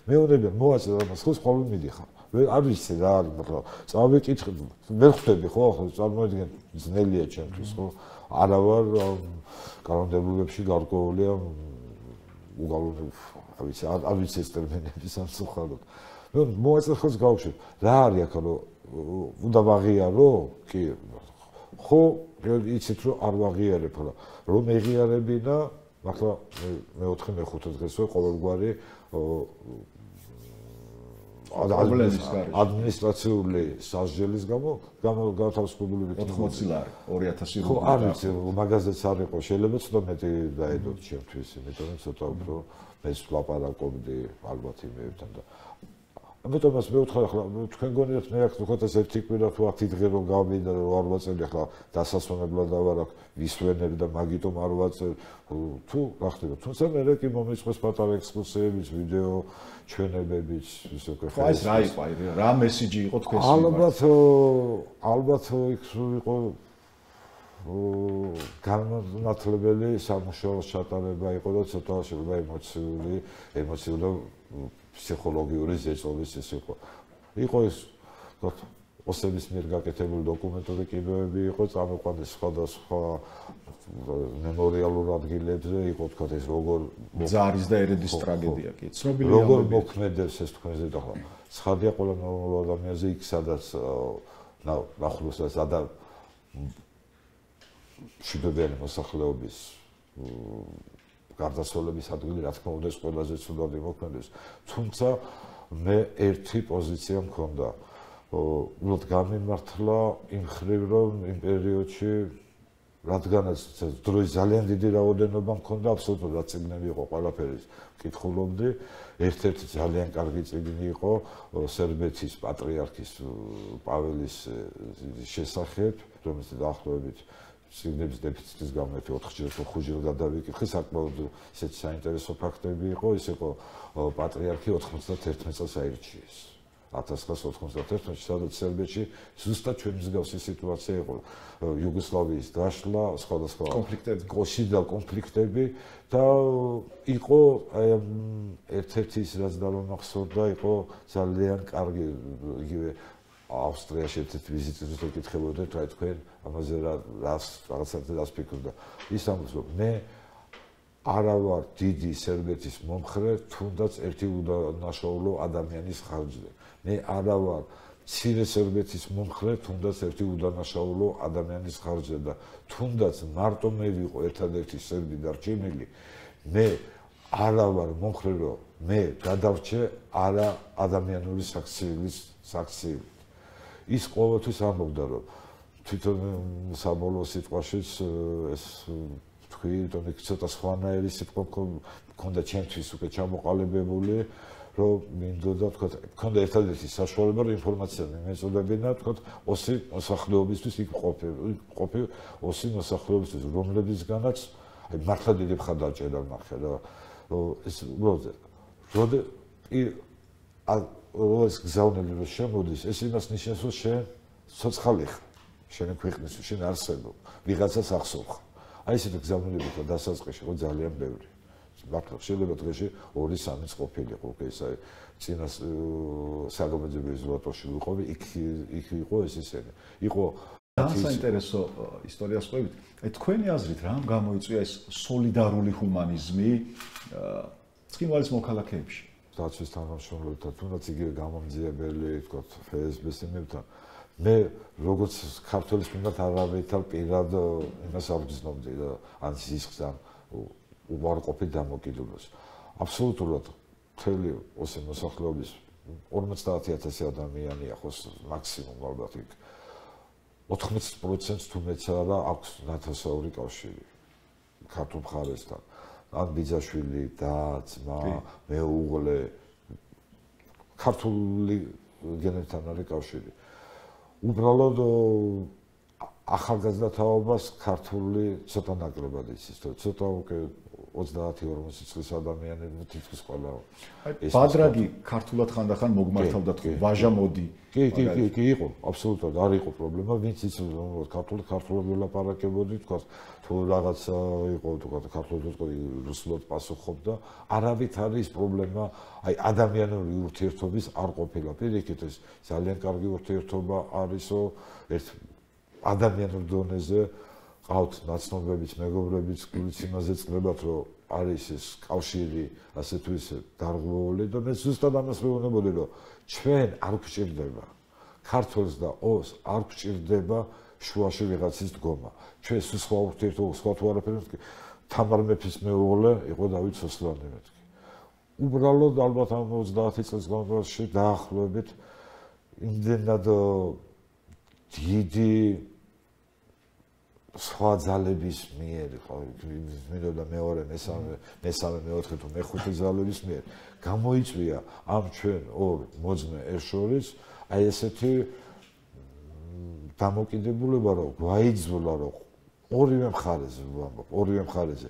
მეუბნებიან მოაწერა მას ხო სკოლი მიდიხარ არ ვიცი რა არის მაგრამ წავიკითხე ვერ ხვდები ხო ახლა წარმოიდგენ ძნელია ჩემთვის ხო არა ვარ კანონმდებლობებში გარკვეულია უგალო არ ვიცი ეს ტერმინები სამწუხაროდ მოაწერა ხო გავუშვებ რა არის აქ რომ უნდა ვაღიარო კი ხო იცით რომ არ ვაღიარებ რა რომ ეღიარებინა მართლა მე-4 მე-5 დღეს ვარ ყოველგვარი ადმინისტრაციული სასჯელის გამო გათავისუფლებული 80 ლარი 2000 ხო არ ვიცი მაგაზეც არ იყო შეიძლება ცოტა მეტი დაედოთ ჩემთვის იმიტომ რომ ცოტა უფრო მეც ვლაპარაკობდი ალბათ იმეებთან და ამიტომაც მე ვთქვა ახლა თქვენ გონიათ მე აქ ვთქვათ ეს ერთი კვირა თუ 10 დღე რომ გავმინდა რომ არ ვაწევდი ახლა დასასვენებლად დავარ აქ ვისვენებ და მაგიტომ არ ვაწევ თუ რა ხდება თუმცა მე კი მომიწყეს პატარა ექსკურსიებიც ვიდეო ჩვენებებიც ისე უკვე ხო ეს რა იყო რა მესიჯი იყო თქვენს ალბათ იქ იყო განმანათლებელი სამუშაოს ჩატარება იყო და ცოტა შეიძლება ემოციური და ფსიქოლოგიური ზეწოლის ეს იყო ეს ოსების მიერ გაკეთებული დოკუმენტური კიბეები იყო წამოყვანილი სხვადასხვა მემორიალურ ადგილებზე იყო თქვა ეს როგორ ზარის და ერედის ტრაგედია კი ცნობილი როგორ მოქმედებს ეს თქვენზე და ახლა ცხადია ყველა ნორმალურ ადამიანზე იქ სადაც ნახულოსაც მშვიდობიანი მოსახლეობის გარდაცვალების ადგილი რა თქმა უნდა ეს ყველაზე ცუდად იმოქმედებს თუმცა მე ერთი პოზიცია მქონდა უბრალოდ გამიმართლა იმ ხრივ რომ იმ პერიოდში რადგანაც დროის ძალიან დიდი რაოდენობა მქონდა აბსოლუტურად რაციგნები იყო ყველაფერი კითხულობდი ერთ-ერთი ძალიან კარგი წიგნი იყო სერბეთის პატრიარქის პაველის შესახებ რომელიც დაახლოებით სიგნების დეფიციტის გამო 4-ჯერ თუ 5-ჯერ გადავიკითხე საკმაოდ ისეთი საინტერესო ფაქტები იყო ის იყო პატრიარქი 91 წელს აირჩიეს 1991 სადაც სერბეთში ზუსტად ჩვენი მსგავსი სიტუაცია იყო იუგოსლავიის დაშლა სხვადასხვა კონფლიქტები და იყო ერთ-ერთი ის რაც დამახსოვრდა იყო ძალიან კარგი იგივე ავსტრიაში ერთ-ერთი ვიზიტით ვიკითხებოდეთ რა თქვენ ამაზე რაღაცას ფიქრობდა ის ამბობს რომ მე არა ვარ დიდი სერბეთის მომხრე თუნდაც ერთი უდანაშაულო ადამიანის ხარჯზე მე არა ვარ მცირე სერბეთის მომხრე თუნდაც ერთი უდანაშაულო ადამიანის ხარჯზე და თუნდაც მარტო მე ვიყო ერთადერთი სერბი დარჩენილი მე არა ვარ მომხრე რომ მე გადავრჩე არა ადამიანური საქციელი ის ყოველთვის ამბობდა რომ თვითონ საბოლოო სიტყვაშიც ეს თქვი რომ ცოტა სხვანაირი სიტყვა მქონდა ჩემთვის უკვე ჩამოყალიბებული რომ მინდოდა თქვა მქონდა ერთადერთი საშუალება რომ ინფორმაცია მეწოდებინა თქვა ოსი მოსახლეობისთვის იქ ყოფი ოსი მოსახლეობისთვის რომლებიცგანაც აი მართლა დიდი მხარდაჭერა ნახე რა ეს როდი ეს გზავნილი რომ შემოდის ეს იმას ნიშნავს რომ შენ ცოცხალი ხარ შენ ქვეყნისთვის შენ არსებობ ვიღაცას ახსოვ აი ესეთი გზავნილები და დასაწყისში ხო ძალიან ბევრი მართლა შეიძლება დღეში 2-3 ყოფილიყო ეს აი წინას საგამოძიებელ ზვატოში ვიყავი იქ იყო ეს ისინი იყო საინტერესო ისტორიას ყვებით აი თქვენი აზრით რამ გამოიწვია ეს სოლიდარული ჰუმანიზმი ცხინვალის მოქალაქეებში დაცვის თანამშრომლებთან თუნდაც იგივე გამომძიებელი თქვა ფსბ-ს იმებთან მე როგორც ქართველის მიმართ არავითარ პირად იმას არ ვგრძნობდი და ან სისხლს ან უარყოფით დამოკიდებულებას აბსოლუტურად მთელი ოსი მოსახლეობის 50000 ადამიანია ხო მაქსიმუმ ალბათ იქ 80% თუ მეც არა აქვს ნათესაური კავშირი ქართულ მხარესთან ან ბიძაშვილი და ძმა მეუღლე ქართული გენერთან არის კავშირი უბრალოდ ახალგაზრდა თაობას ქართული ცოტა ნაკლებად იცის, ცოტა უკვე 30-40 წლის ადამიანები თითქოს ყველა ეს ბადრაგი ქართულად ხანდახან მოგმართავდა თქო ვაჟა მოდი კი იყო აბსოლუტურად არ იყო პრობლემა ვინც იცოდა ქართულად ველაპარაკებოდი თქვა თუ რაღაცა იყო თქვა ქართულად რუსულად პასუხობდა არავით არის პრობლემა აი ადამიანური ურთიერთობის არ ყოფილა პირიქით ეს ძალიან კარგი ურთიერთობა არისო ერთ ადამიანურ დონეზე ყავთ ნაცნობებიც მეგობრებიც გულიც იმაზე წლებათ რომ არის ეს კავშირი ასე თუ ისე დარღვეული და მე ზუსტად ამას ვეუბნებოდი რომ ჩვენ არ გვჭირდება ქართულს და ოს არ გვჭირდება შუაში ვიღაცის დგომა ჩვენ სხვა ურთიერთობა სხვა თუ არაფერი თამარ მეფის მეუღლე იყო დავით სოსლანი მეთქი უბრალოდ ალბათ ამ 30 წელს განმავლობაში დაახლოებით იმდენად დიდი სხვა ძალების მიერ იყო მინდოდა მეორე მესამე მეოთხე თუ მეხუთე ძალების მიერ გამოიწვია ამ ჩვენ ორ მოძმე ერთ შორის აი ესეთი დამოკიდებულება რომ გვაიძულა რომ ორივე მხარეზე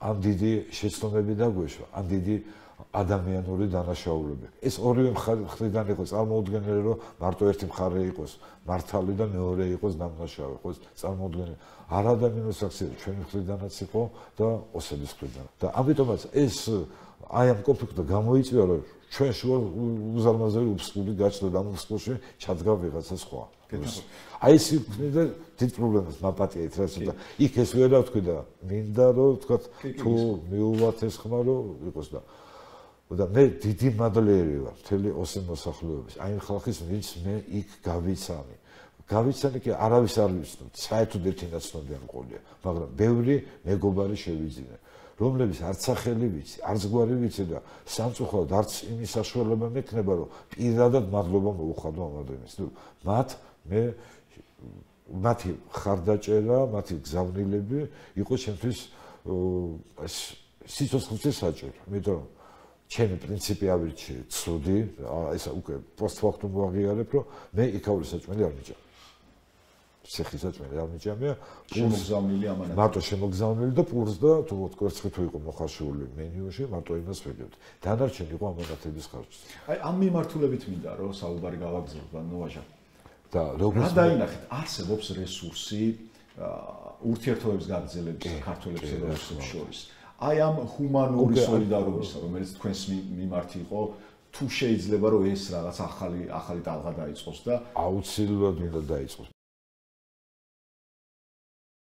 ამ დიდი შეცდომები დაგვეშვა ამ დიდი ადამიანური დანაშაულები. ეს ორივე მხრიდან იყო წარმოუდგენელი, რომ მარტო ერთი მხარე იყოს მართალი და მეორე იყოს დამნაშავე, იყოს წარმოუდგენელი. არ ადამიანის აქცია ჩვენი მხრიდანაც იყო და ოსების მხრიდან. და ამიტომაც ეს აი ამ კონფლიქტი გამოიწვია, რომ ჩვენ შუა უზარმაზარი უბსკული გაჩნდა და ამ უბსკულში ჩადგა ვიღაცა სხვა. აი ეს იქნება დიდ პრობლემას მაპატიეთ რა ცოტა. იქ ეს ვერ დავთქვი და მინდა რომ თქვა თუ მიუვათ ეს ხმა რომ იყოს და მე დიდი მადლიერი ვარ მთელი ოსი მოსახლეობის აი ხალხის ვინც მე იქ გავიცანი კი არავის არ ვიცნობ საერთოდ ერთი ნაცნობი არ მყოლია მაგრამ ბევრი მეგობარი შევიძინე რომლებიც არც სახელი ვიცი არც გვარი ვიცი და სამწუხაროდ არც იმის საშუალება მექნება რომ პირადად მადლობა მოუხადო ამ ადამიანს მათ მე მათი ხარდაჭერა მათი გზავნილები იყო ჩემთვის სიცოცხლის საჭირო იმიტომ ჩემი პრინციპი ავირჩიე ცუდი ეს უკვე პოსტფაქტუმ ვაღიარებ რომ მე იქაური საჭმელი არ მიჭამ ციხის საჭმელი არ მიჭამია შემოგზავნილი ამანად მარტო შემოგზავნილი და პურს და თუ კვერცხი თუ იყო მოხარშული მენიუში მარტო იმას ვეგებდი დანარჩენი იყო ამონათების ხარჯი აი ამ მიმართულებით მინდა რომ საუბარი გავაგზავნოთ ნოვაჟა და როგორც რა დაინახეთ არსებობს რესურსი ურთიერთობების გაგრძელების ქართველებსა და რუსებს შორის აი ამ ჰუმანური სოლიდარობისა, რომელიც თქვენს მიმართ იყო, თუ შეიძლება რომ ეს რაღაც ახალი ტალღა დაიწყოს და აუცილებლად უნდა დაიწყოს.